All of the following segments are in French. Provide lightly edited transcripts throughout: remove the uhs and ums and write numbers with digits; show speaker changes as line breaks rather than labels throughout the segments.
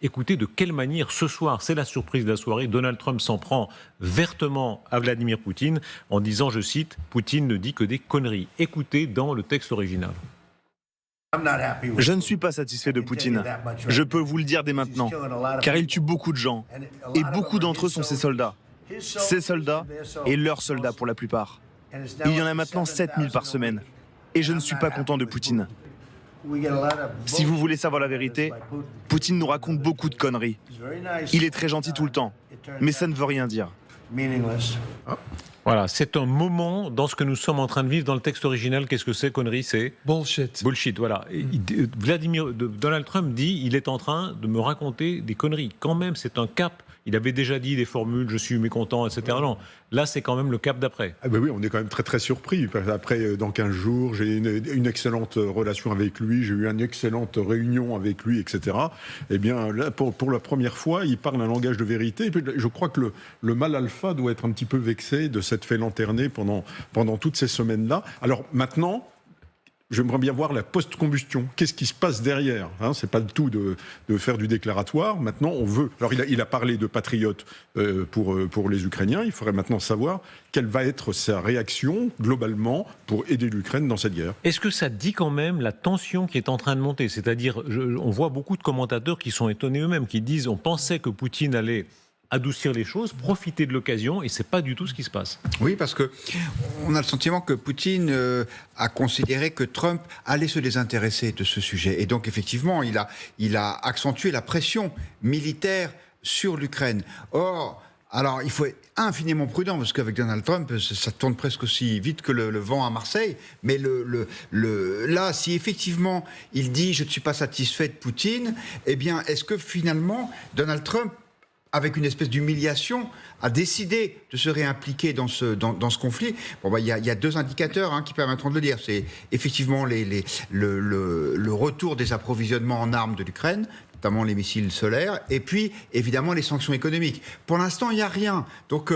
Écoutez de quelle manière ce soir, c'est la surprise de la soirée, Donald Trump s'en prend vertement à Vladimir Poutine en disant, je cite, « Poutine ne dit que des conneries ». Écoutez dans le texte original.
Je ne suis pas satisfait de Poutine. Je peux vous le dire dès maintenant, car il tue beaucoup de gens, et beaucoup d'entre eux sont ses soldats. Ses soldats et leurs soldats pour la plupart. Il y en a maintenant 7000 par semaine, et je ne suis pas content de Poutine. Si vous voulez savoir la vérité, Poutine nous raconte beaucoup de conneries. Il est très gentil tout le temps, mais ça ne veut rien dire.
Voilà, c'est un moment dans ce que nous sommes en train de vivre dans le texte original. Qu'est-ce que c'est, connerie? C'est
bullshit.
Bullshit, voilà. Donald Trump dit, il est en train de me raconter des conneries. Quand même, c'est un cap. Il avait déjà dit des formules, je suis mécontent, etc. Non, là, c'est quand même le cap d'après.
Ah ben oui, on est quand même très très surpris. Après, dans 15 jours, j'ai une excellente relation avec lui, j'ai eu une excellente réunion avec lui, etc. Eh bien, là, pour la première fois, il parle un langage de vérité. Et puis, je crois que le mâle alpha doit être un petit peu vexé de s'être fait lanterner pendant toutes ces semaines-là. Alors maintenant, j'aimerais bien voir la post-combustion. Qu'est-ce qui se passe derrière, hein? C'est pas le tout de faire du déclaratoire. Maintenant, on veut... Alors, il a parlé de patriotes pour les Ukrainiens. Il faudrait maintenant savoir quelle va être sa réaction, globalement, pour aider l'Ukraine dans cette guerre.
Est-ce que ça dit quand même la tension qui est en train de monter? C'est-à-dire, on voit beaucoup de commentateurs qui sont étonnés eux-mêmes, qui disent, on pensait que Poutine allait adoucir les choses, profiter de l'occasion, et c'est pas du tout ce qui se passe.
Oui, parce que on a le sentiment que Poutine a considéré que Trump allait se désintéresser de ce sujet. Et donc, effectivement, il a accentué la pression militaire sur l'Ukraine. Or, alors, il faut être infiniment prudent, parce qu'avec Donald Trump, ça tourne presque aussi vite que le vent à Marseille. Mais là, si effectivement, il dit « je ne suis pas satisfait de Poutine », eh bien, est-ce que finalement, Donald Trump, avec une espèce d'humiliation, a décidé de se réimpliquer dans ce conflit? Bon, il y a deux indicateurs qui permettront de le dire. C'est effectivement le retour des approvisionnements en armes de l'Ukraine, notamment les missiles solaires, et puis, évidemment, les sanctions économiques. Pour l'instant, il n'y a rien. Donc,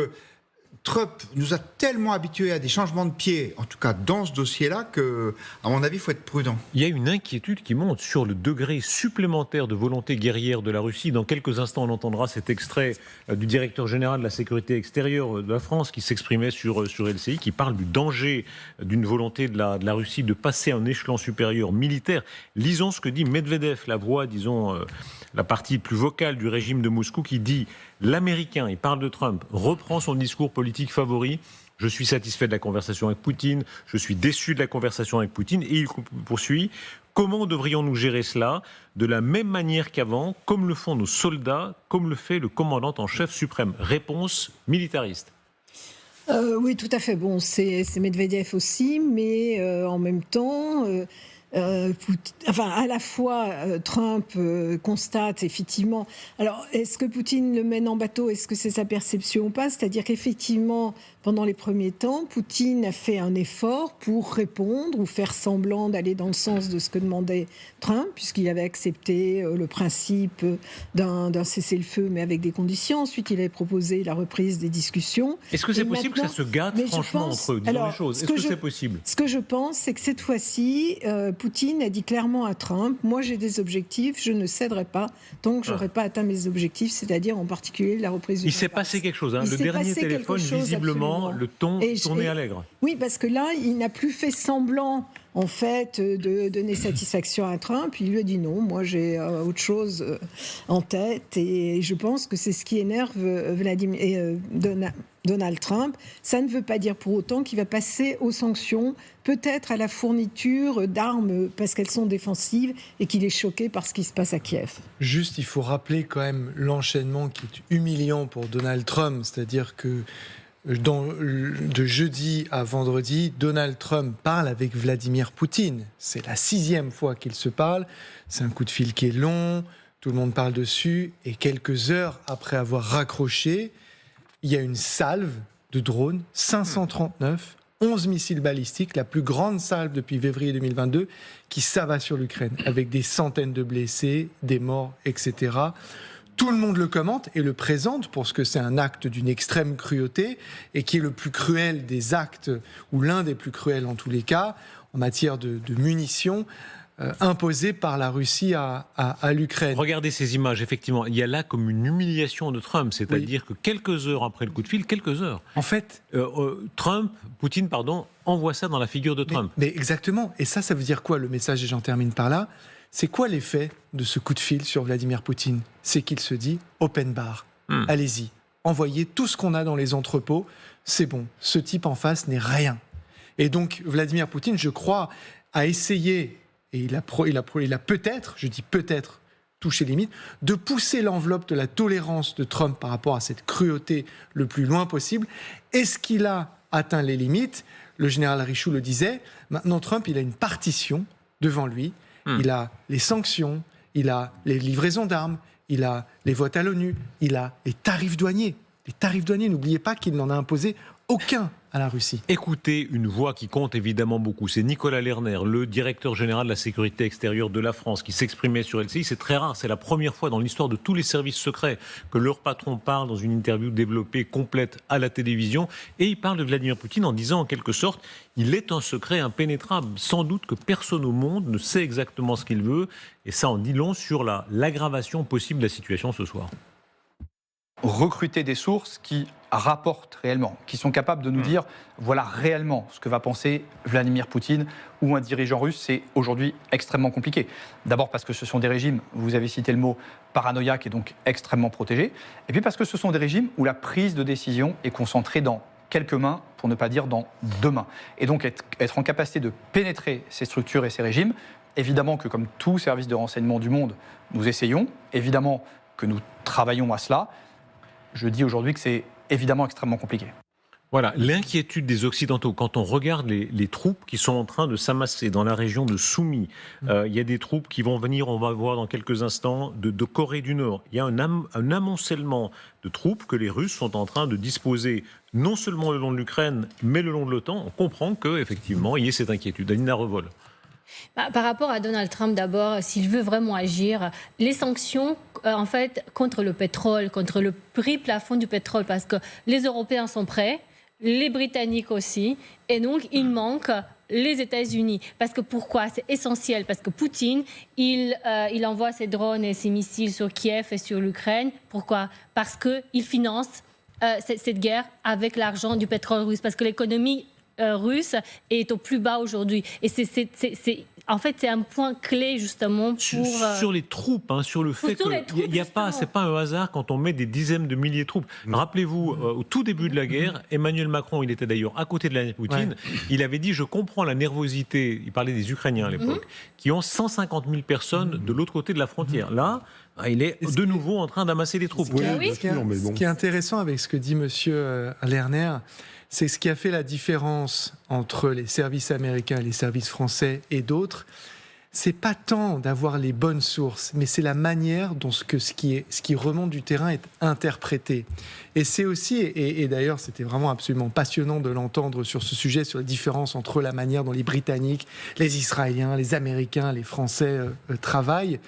Trump nous a tellement habitués à des changements de pied, en tout cas dans ce dossier-là, que, à mon avis, il faut être prudent.
Il y a une inquiétude qui monte sur le degré supplémentaire de volonté guerrière de la Russie. Dans quelques instants, on entendra cet extrait du directeur général de la sécurité extérieure de la France qui s'exprimait sur LCI, qui parle du danger d'une volonté de la Russie de passer à un échelon supérieur militaire. Lisons ce que dit Medvedev, la voix, disons, la partie plus vocale du régime de Moscou, qui dit « L'Américain, il parle de Trump, reprend son discours politique favori. Je suis satisfait de la conversation avec Poutine, je suis déçu de la conversation avec Poutine. » Et il poursuit « Comment devrions-nous gérer cela de la même manière qu'avant, comme le font nos soldats, comme le fait le commandant en chef suprême ?» Réponse militariste.
Oui, tout à fait. Bon, c'est Medvedev aussi, mais en même temps... à la fois, Trump constate effectivement... Alors, est-ce que Poutine le mène en bateau? Est-ce que c'est sa perception ou pas? C'est-à-dire qu'effectivement, pendant les premiers temps, Poutine a fait un effort pour répondre ou faire semblant d'aller dans le sens de ce que demandait Trump, puisqu'il avait accepté le principe d'un cessez-le-feu, mais avec des conditions. Ensuite, il avait proposé la reprise des discussions.
Est-ce que c'est possible que ça se gâte, franchement, entre eux? Disons les choses. Est-ce que c'est possible?
Ce que je pense, c'est que cette fois-ci... Poutine a dit clairement à Trump, moi j'ai des objectifs, je ne céderai pas tant que je n'aurai pas atteint mes objectifs, c'est-à-dire en particulier la reprise du Donbass.
Il s'est passé quelque chose, le dernier téléphone, visiblement, le ton tournait allègre.
Oui, parce que là, il n'a plus fait semblant, en fait, de donner satisfaction à Trump. Il lui a dit non, moi j'ai autre chose en tête, et je pense que c'est ce qui énerve Donald Trump. Ça ne veut pas dire pour autant qu'il va passer aux sanctions, peut-être à la fourniture d'armes parce qu'elles sont défensives, et qu'il est choqué par ce qui se passe à Kiev.
Juste, il faut rappeler quand même l'enchaînement qui est humiliant pour Donald Trump, c'est-à-dire que de jeudi à vendredi, Donald Trump parle avec Vladimir Poutine. C'est la 6e fois qu'ils se parlent. C'est un coup de fil qui est long, tout le monde parle dessus, et quelques heures après avoir raccroché, il y a une salve de drones, 539, 11 missiles balistiques, la plus grande salve depuis février 2022, qui s'abat sur l'Ukraine, avec des centaines de blessés, des morts, etc. Tout le monde le commente et le présente pour ce que c'est un acte d'une extrême cruauté, et qui est le plus cruel des actes, ou l'un des plus cruels en tous les cas, en matière de munitions. imposée par la Russie à l'Ukraine.
Regardez ces images, effectivement. Il y a là comme une humiliation de Trump, c'est-à-dire que quelques heures après le coup de fil,
En fait,
Poutine, envoie ça dans la figure de Trump.
Mais exactement. Et ça veut dire quoi, le message, et j'en termine par là? C'est quoi l'effet de ce coup de fil sur Vladimir Poutine? C'est qu'il se dit open bar. Allez-y, envoyez tout ce qu'on a dans les entrepôts. C'est bon, ce type en face n'est rien. Et donc, Vladimir Poutine, je crois, a essayé, et il a peut-être, je dis peut-être, touché limite, de pousser l'enveloppe de la tolérance de Trump par rapport à cette cruauté le plus loin possible. Est-ce qu'il a atteint les limites? Le général Richoux le disait. Maintenant, Trump, il a une partition devant lui. Il a les sanctions, il a les livraisons d'armes, il a les votes à l'ONU, il a les tarifs douaniers. Les tarifs douaniers, n'oubliez pas qu'il n'en a imposé aucun à la Russie.
Écoutez une voix qui compte évidemment beaucoup, c'est Nicolas Lerner, le directeur général de la sécurité extérieure de la France, qui s'exprimait sur LCI. C'est très rare, c'est la première fois dans l'histoire de tous les services secrets que leur patron parle dans une interview développée, complète à la télévision, et il parle de Vladimir Poutine en disant en quelque sorte, il est un secret impénétrable, sans doute que personne au monde ne sait exactement ce qu'il veut, et ça en dit long sur l'aggravation possible de la situation ce soir.
Recruter des sources qui rapportent réellement, qui sont capables de nous dire voilà réellement ce que va penser Vladimir Poutine ou un dirigeant russe, c'est aujourd'hui extrêmement compliqué. D'abord parce que ce sont des régimes, vous avez cité le mot paranoïaque, et donc extrêmement protégés, et puis parce que ce sont des régimes où la prise de décision est concentrée dans quelques mains, pour ne pas dire dans 2 mains. Et donc être en capacité de pénétrer ces structures et ces régimes, évidemment que comme tout service de renseignement du monde, nous essayons, évidemment que nous travaillons à cela. Je dis aujourd'hui que c'est évidemment extrêmement compliqué.
Voilà, l'inquiétude des Occidentaux, quand on regarde les troupes qui sont en train de s'amasser dans la région de Soumy, il y a des troupes qui vont venir, on va voir dans quelques instants, de Corée du Nord. Il y a un amoncellement de troupes que les Russes sont en train de disposer, non seulement le long de l'Ukraine, mais le long de l'OTAN. On comprend qu'effectivement, il y ait cette inquiétude. Anina Revol.
Par rapport à Donald Trump, d'abord, s'il veut vraiment agir, les sanctions, en fait, contre le pétrole, contre le prix plafond du pétrole, parce que les Européens sont prêts, les Britanniques aussi, et donc il manque les États-Unis. Parce que pourquoi? C'est essentiel, parce que Poutine, il envoie ses drones et ses missiles sur Kiev et sur l'Ukraine. Pourquoi? Parce qu'il finance cette guerre avec l'argent du pétrole russe, parce que l'économie russe est au plus bas aujourd'hui. Et en fait, c'est un point clé justement pour...
Sur les troupes, sur le fait qu'il n'y a pas, c'est pas un hasard quand on met des dizaines de milliers de troupes. Rappelez-vous, au tout début de la guerre, Emmanuel Macron, il était d'ailleurs à côté de Vladimir Poutine, il avait dit, je comprends la nervosité, il parlait des Ukrainiens à l'époque, qui ont 150 000 personnes de l'autre côté de la frontière. Là, il est de nouveau en train d'amasser des troupes.
Ce qui est intéressant avec ce que dit M. Lerner, c'est ce qui a fait la différence entre les services américains et les services français et d'autres. C'est pas tant d'avoir les bonnes sources, mais c'est la manière dont ce qui remonte du terrain est interprété. Et c'est aussi, et d'ailleurs c'était vraiment absolument passionnant de l'entendre sur ce sujet, sur la différence entre la manière dont les Britanniques, les Israéliens, les Américains, les Français travaillent,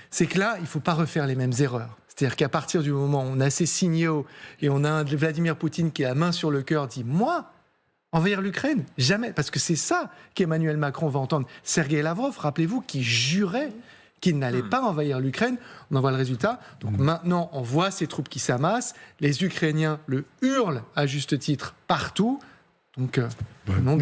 c'est que là, il ne faut pas refaire les mêmes erreurs. C'est-à-dire qu'à partir du moment où on a ces signaux et on a un Vladimir Poutine qui a la main sur le cœur, dit « Moi, envahir l'Ukraine, jamais ». Parce que c'est ça qu'Emmanuel Macron va entendre. Sergueï Lavrov, rappelez-vous, qui jurait qu'il n'allait pas envahir l'Ukraine. On en voit le résultat. Donc maintenant, on voit ces troupes qui s'amassent. Les Ukrainiens le hurlent à juste titre partout. Donc,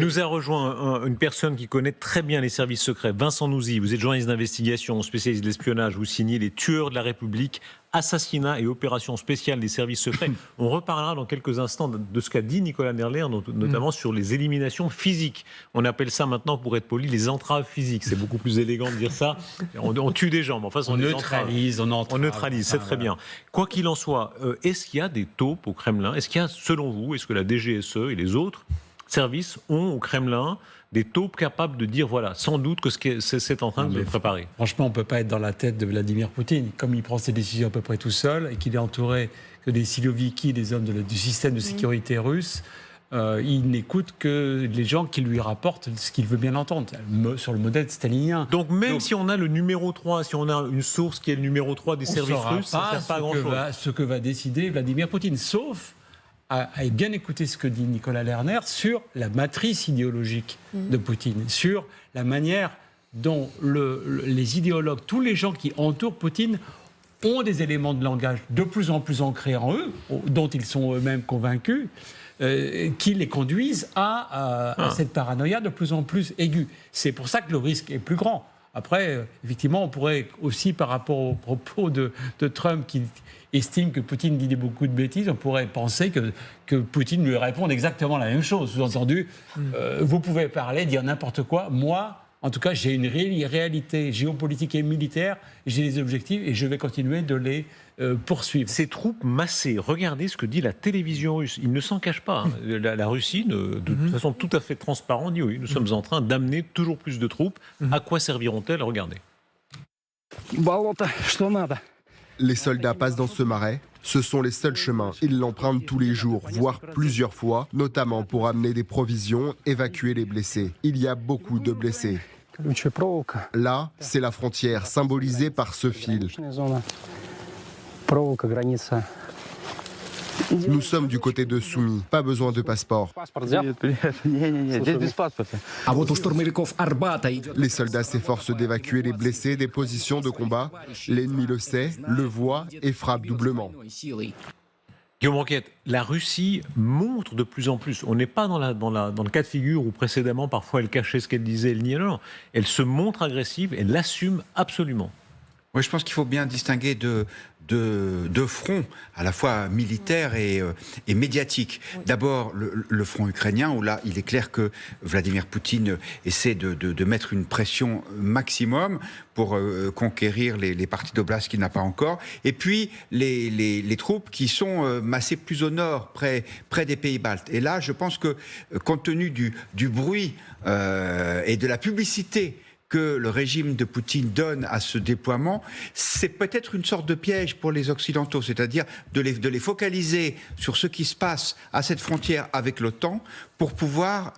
nous a rejoint une personne qui connaît très bien les services secrets, Vincent Nouzy. Vous êtes journaliste d'investigation, spécialiste de l'espionnage. Vous signez Les Tueurs de la République, assassinats et opérations spéciales des services secrets. On reparlera dans quelques instants de ce qu'a dit Nicolas Lerner, notamment sur les éliminations physiques. On appelle ça maintenant, pour être poli, les entraves physiques. C'est beaucoup plus élégant de dire ça. On tue des gens, mais enfin,
on neutralise,
on neutralise, c'est très bien. Quoi qu'il en soit, est-ce qu'il y a des taupes au Kremlin? Est-ce qu'il y a, selon vous, est-ce que la DGSE et les autres services ont au Kremlin des taupes capables de dire, voilà, sans doute que c'est en train de se préparer?
Franchement, on ne peut pas être dans la tête de Vladimir Poutine. Comme il prend ses décisions à peu près tout seul et qu'il est entouré que des Siloviki, des hommes du système de sécurité russe, il n'écoute que les gens qui lui rapportent ce qu'il veut bien entendre, sur le modèle stalinien.
Donc même si on a le numéro 3, si on a une source qui est le numéro 3 des services russes, ça ne sert pas à grand-chose.
Ce que va décider Vladimir Poutine, sauf à bien écouter ce que dit Nicolas Lerner sur la matrice idéologique de Poutine, sur la manière dont les idéologues, tous les gens qui entourent Poutine, ont des éléments de langage de plus en plus ancrés en eux, dont ils sont eux-mêmes convaincus, qui les conduisent à cette paranoïa de plus en plus aiguë. C'est pour ça que le risque est plus grand. Après, effectivement, on pourrait aussi, par rapport aux propos de Trump qui estime que Poutine dit beaucoup de bêtises, on pourrait penser que Poutine lui réponde exactement la même chose. Sous-entendu, vous pouvez parler, dire n'importe quoi. Moi, en tout cas, j'ai une réalité géopolitique et militaire, j'ai des objectifs et je vais continuer de les poursuivre.
Ces troupes massées, regardez ce que dit la télévision russe. Il ne s'en cache pas. Hein. La Russie, de façon tout à fait transparente, dit oui, nous sommes en train d'amener toujours plus de troupes. À quoi serviront-elles? Regardez.
Les soldats passent dans ce marais. Ce sont les seuls chemins. Ils l'empruntent tous les jours, voire plusieurs fois, notamment pour amener des provisions, évacuer les blessés. Il y a beaucoup de blessés. Là, c'est la frontière, symbolisée par ce fil. Nous sommes du côté de Soumy, pas besoin de passeport. Les soldats s'efforcent d'évacuer les blessés des positions de combat. L'ennemi le sait, le voit et frappe doublement.
Guillaume Roquette, la Russie montre de plus en plus. On n'est pas dans le cas de figure où précédemment, parfois, elle cachait ce qu'elle disait, elle niait. Non, elle se montre agressive, elle l'assume absolument.
Oui, je pense qu'il faut bien distinguer deux fronts, à la fois militaires et médiatiques. D'abord, le front ukrainien, où là, il est clair que Vladimir Poutine essaie de mettre une pression maximum pour conquérir les parties d'Oblast qu'il n'a pas encore. Et puis, les troupes qui sont massées plus au nord, près des pays baltes. Et là, je pense que, compte tenu du bruit et de la publicité que le régime de Poutine donne à ce déploiement, c'est peut-être une sorte de piège pour les Occidentaux, c'est-à-dire de les focaliser sur ce qui se passe à cette frontière avec l'OTAN pour pouvoir,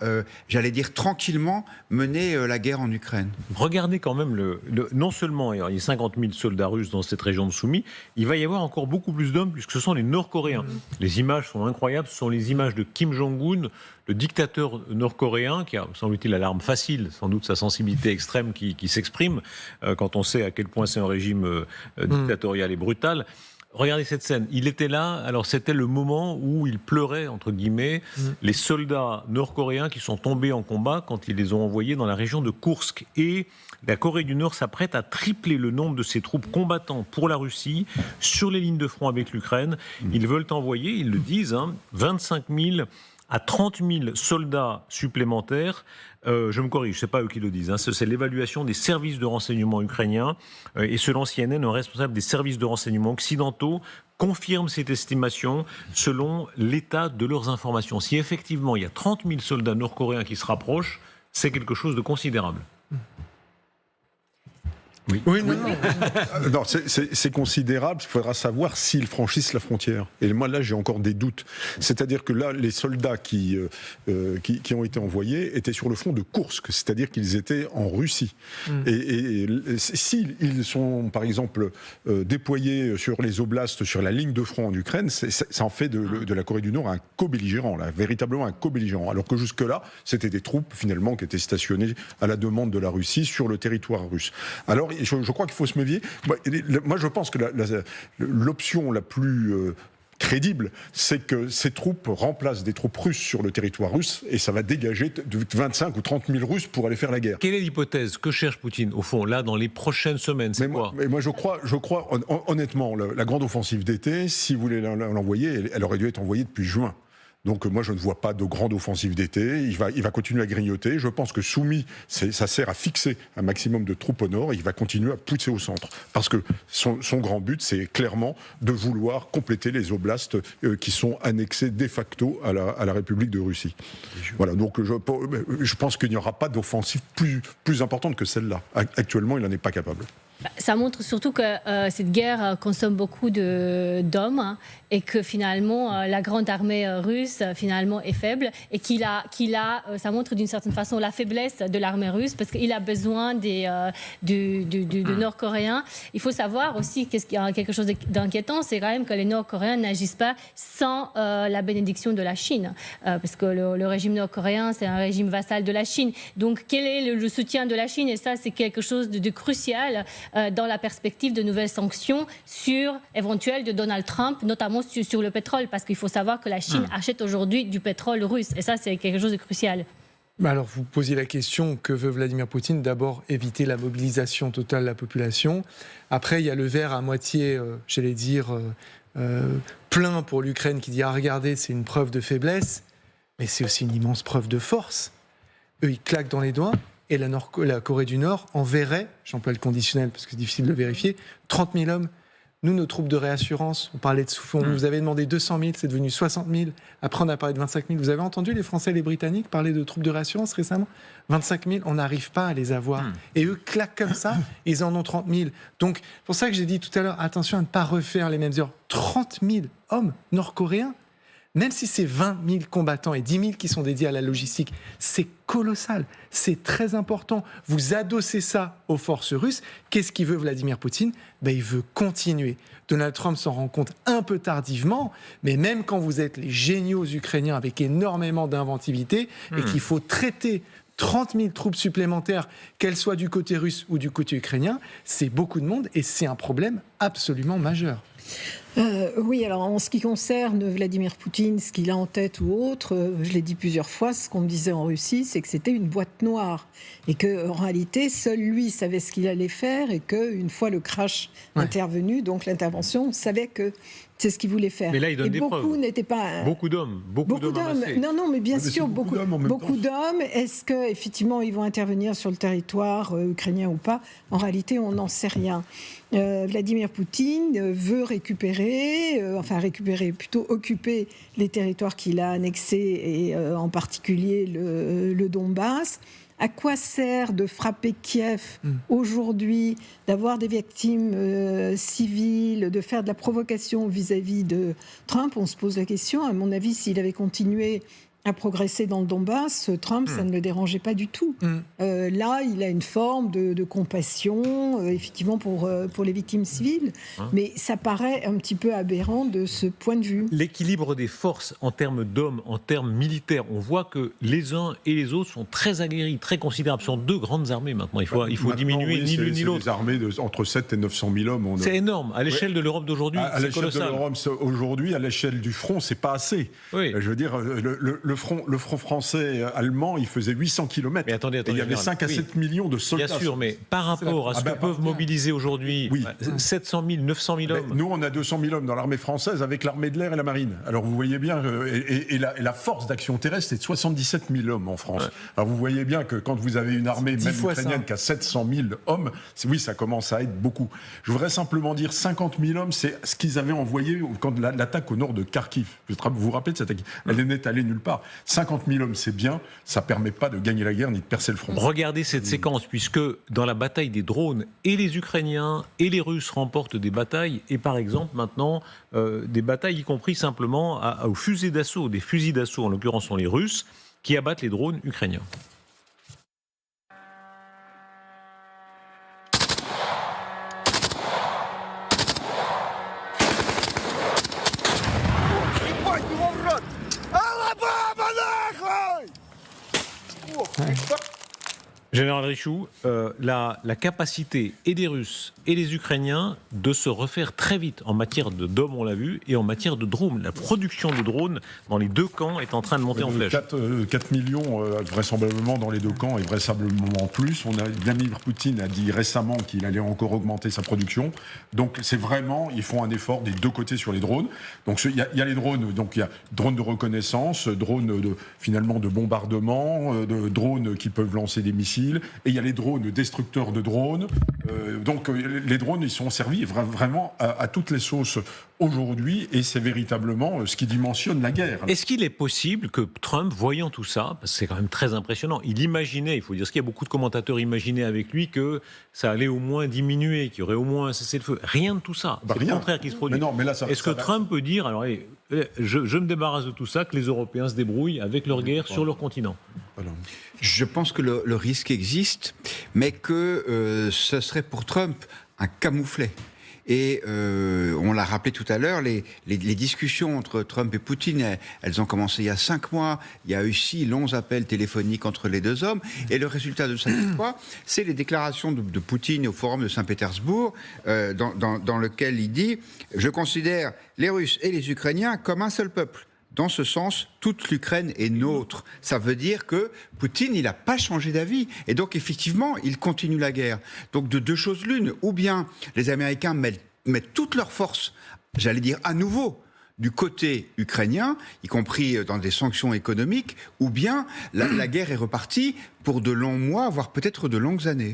j'allais dire tranquillement, mener la guerre en Ukraine.
Regardez quand même, non seulement il y a 50 000 soldats russes dans cette région de Soumy, il va y avoir encore beaucoup plus d'hommes puisque ce sont les Nord-Coréens. Les images sont incroyables, ce sont les images de Kim Jong-un, le dictateur nord-coréen, qui a, semble-t-il, l'arme facile, sans doute sa sensibilité extrême qui s'exprime, quand on sait à quel point c'est un régime dictatorial et brutal. Regardez cette scène. Il était là, alors c'était le moment où il pleurait, entre guillemets, les soldats nord-coréens qui sont tombés en combat quand ils les ont envoyés dans la région de Koursk. Et la Corée du Nord s'apprête à tripler le nombre de ses troupes combattant pour la Russie sur les lignes de front avec l'Ukraine. Ils veulent envoyer, ils le disent, 25 000 à 30 000 soldats supplémentaires. Je me corrige, ce n'est pas eux qui le disent. C'est l'évaluation des services de renseignement ukrainiens. Et selon CNN, un responsable des services de renseignement occidentaux confirme cette estimation selon l'état de leurs informations. Si effectivement il y a 30 000 soldats nord-coréens qui se rapprochent, c'est quelque chose de considérable.
Oui, non, c'est considérable. Il faudra savoir s'ils franchissent la frontière. Et moi, là, j'ai encore des doutes. C'est-à-dire que là, les soldats qui ont été envoyés étaient sur le front de Koursk, c'est-à-dire qu'ils étaient en Russie. Et s'ils sont, par exemple, déployés sur les oblasts, sur la ligne de front en Ukraine, ça en fait de la Corée du Nord un co-belligérant, là, véritablement un co-belligérant. Alors que jusque-là, c'était des troupes, finalement, qui étaient stationnées à la demande de la Russie sur le territoire russe. Alors, je crois qu'il faut se méfier. Moi, je pense que l'option la plus crédible, c'est que ces troupes remplacent des troupes russes sur le territoire russe et ça va dégager 25 ou 30 000 Russes pour aller faire la guerre.
Quelle est l'hypothèse que cherche Poutine, au fond, là, dans les prochaines semaines? C'est quoi?
Mais moi, je crois honnêtement, la grande offensive d'été, si vous voulez l'envoyer, elle aurait dû être envoyée depuis juin. Donc moi, je ne vois pas de grande offensive d'été. Il va continuer à grignoter. Je pense que Soumy, ça sert à fixer un maximum de troupes au nord et il va continuer à pousser au centre. Parce que son grand but, c'est clairement de vouloir compléter les oblasts qui sont annexés de facto à la République de Russie. Voilà, donc je pense qu'il n'y aura pas d'offensive plus importante que celle-là. Actuellement, il n'en est pas capable.
Ça montre surtout que cette guerre consomme beaucoup d'hommes et que finalement la grande armée russe finalement est faible et ça montre d'une certaine façon la faiblesse de l'armée russe parce qu'il a besoin du Nord-Coréen. Il faut savoir aussi qu'il y a quelque chose d'inquiétant, c'est quand même que les Nord-Coréens n'agissent pas sans la bénédiction de la Chine parce que le régime nord-coréen c'est un régime vassal de la Chine. Donc quel est le soutien de la Chine? Et ça c'est quelque chose de crucial dans la perspective de nouvelles sanctions éventuelles de Donald Trump, notamment sur le pétrole, parce qu'il faut savoir que la Chine achète aujourd'hui du pétrole russe, et ça c'est quelque chose de crucial.
Alors vous posiez la question, que veut Vladimir Poutine? D'abord éviter la mobilisation totale de la population. Après il y a le verre à moitié, plein pour l'Ukraine qui dit regardez, c'est une preuve de faiblesse, mais c'est aussi une immense preuve de force. Eux ils claquent dans les doigts. Et la Corée du Nord enverrait, j'emploie le conditionnel parce que c'est difficile de le vérifier, 30 000 hommes. Nous, nos troupes de réassurance, on vous avait demandé 200 000, c'est devenu 60 000. Après, on a parlé de 25 000. Vous avez entendu les Français et les Britanniques parler de troupes de réassurance récemment? 25 000, on n'arrive pas à les avoir. Et eux claquent comme ça, ils en ont 30 000. Donc, c'est pour ça que j'ai dit tout à l'heure, attention à ne pas refaire les mêmes erreurs. 30 000 hommes nord-coréens, même si c'est 20 000 combattants et 10 000 qui sont dédiés à la logistique, c'est colossal, c'est très important. Vous adossez ça aux forces russes. Qu'est-ce qu'il veut Vladimir Poutine? Il veut continuer. Donald Trump s'en rend compte un peu tardivement, mais même quand vous êtes les géniaux ukrainiens avec énormément d'inventivité et qu'il faut traiter 30 000 troupes supplémentaires, qu'elles soient du côté russe ou du côté ukrainien, c'est beaucoup de monde et c'est un problème absolument majeur.
Oui, alors en ce qui concerne Vladimir Poutine, ce qu'il a en tête ou autre, je l'ai dit plusieurs fois, ce qu'on me disait en Russie, c'est que c'était une boîte noire et qu'en réalité, seul lui savait ce qu'il allait faire et qu'une fois le crash intervenu, donc l'intervention, on savait que c'est ce qu'il voulait faire.
Mais là, il donne
et
des
beaucoup
preuves.
N'étaient pas...
Beaucoup d'hommes.
Non, mais bien sûr, beaucoup
d'hommes.
d'hommes. Est-ce qu'effectivement, ils vont intervenir sur le territoire ukrainien ou pas? En réalité, on n'en sait rien. Vladimir Poutine veut occuper les territoires qu'il a annexés et en particulier le Donbass. À quoi sert de frapper Kiev aujourd'hui, d'avoir des victimes civiles, de faire de la provocation vis-à-vis de Trump? On se pose la question. À mon avis, s'il avait continué à progresser dans le Donbass, Trump, ça ne le dérangeait pas du tout. Là, il a une forme de compassion, effectivement, pour les victimes civiles. Mais ça paraît un petit peu aberrant de ce point de vue.
L'équilibre des forces en termes d'hommes, en termes militaires, on voit que les uns et les autres sont très aguerris, très considérables. Ce sont deux grandes armées maintenant. Il faut diminuer ni l'une ni l'autre.
C'est des armées entre 7 et 900 000 hommes.
C'est énorme. À l'échelle de l'Europe d'aujourd'hui, c'est colossal. À l'échelle de l'Europe
aujourd'hui, à l'échelle du front, c'est pas assez. Oui. Je veux dire, le front français allemand, il faisait 800 km.
Mais attendez,
il y avait 5 à 7 millions de soldats.
Bien sûr, mais par rapport à ce que peuvent mobiliser aujourd'hui 700 000, 900 000 hommes.
Nous, on a 200 000 hommes dans l'armée française avec l'armée de l'air et la marine. Alors vous voyez bien, et la force d'action terrestre, c'est de 77 000 hommes en France. Alors vous voyez bien que quand vous avez une armée même ukrainienne qui a 700 000 hommes, ça commence à être beaucoup. Je voudrais simplement dire 50 000 hommes, c'est ce qu'ils avaient envoyé quand l'attaque au nord de Kharkiv. Vous vous rappelez de cette attaque? Elle n'est allée nulle part. 50 000 hommes, c'est bien, ça ne permet pas de gagner la guerre ni de percer le front.
Regardez cette séquence, puisque dans la bataille des drones, et les Ukrainiens et les Russes remportent des batailles, et par exemple maintenant, des batailles y compris simplement aux fusées d'assaut, des fusils d'assaut, en l'occurrence sont les Russes, qui abattent les drones ukrainiens. Général Richoux, la capacité et des Russes et des Ukrainiens de se refaire très vite en matière d'hommes, on l'a vu, et en matière de drones. La production de drones dans les deux camps est en train de monter en flèche.
4 millions vraisemblablement dans les deux camps et vraisemblablement plus. Vladimir Poutine a dit récemment qu'il allait encore augmenter sa production. Donc c'est vraiment, ils font un effort des deux côtés sur les drones. Donc il y a les drones, donc il y a drones de reconnaissance, drones finalement de bombardement, drones qui peuvent lancer des missiles. Et il y a les drones destructeurs de drones. Donc les drones, ils sont servis vraiment à toutes les sauces aujourd'hui, et c'est véritablement ce qui dimensionne la guerre.
Est-ce qu'il est possible que Trump, voyant tout ça, parce que c'est quand même très impressionnant, il imaginait, il faut dire ce qu'il y a beaucoup de commentateurs imaginaient avec lui que ça allait au moins diminuer, qu'il y aurait au moins un cessez-le-feu. Rien de tout ça. C'est le contraire qui se produit. Est-ce que Trump peut dire, alors je me débarrasse de tout ça, que les Européens se débrouillent avec leur guerre sur leur continent?
Je pense que le risque existe, mais que ce serait pour Trump un camouflet. Et on l'a rappelé tout à l'heure, les discussions entre Trump et Poutine, elles ont commencé il y a 5 mois. Il y a eu 6 longs appels téléphoniques entre les deux hommes. Et le résultat de ça, c'est les déclarations de Poutine au forum de Saint-Pétersbourg, dans lequel il dit « Je considère les Russes et les Ukrainiens comme un seul peuple. Dans ce sens, toute l'Ukraine est nôtre. » Ça veut dire que Poutine, il n'a pas changé d'avis. Et donc, effectivement, il continue la guerre. Donc, de deux choses l'une. Ou bien les Américains mettent toutes leurs forces, j'allais dire à nouveau, du côté ukrainien, y compris dans des sanctions économiques, ou bien la guerre est repartie pour de longs mois, voire peut-être de longues années.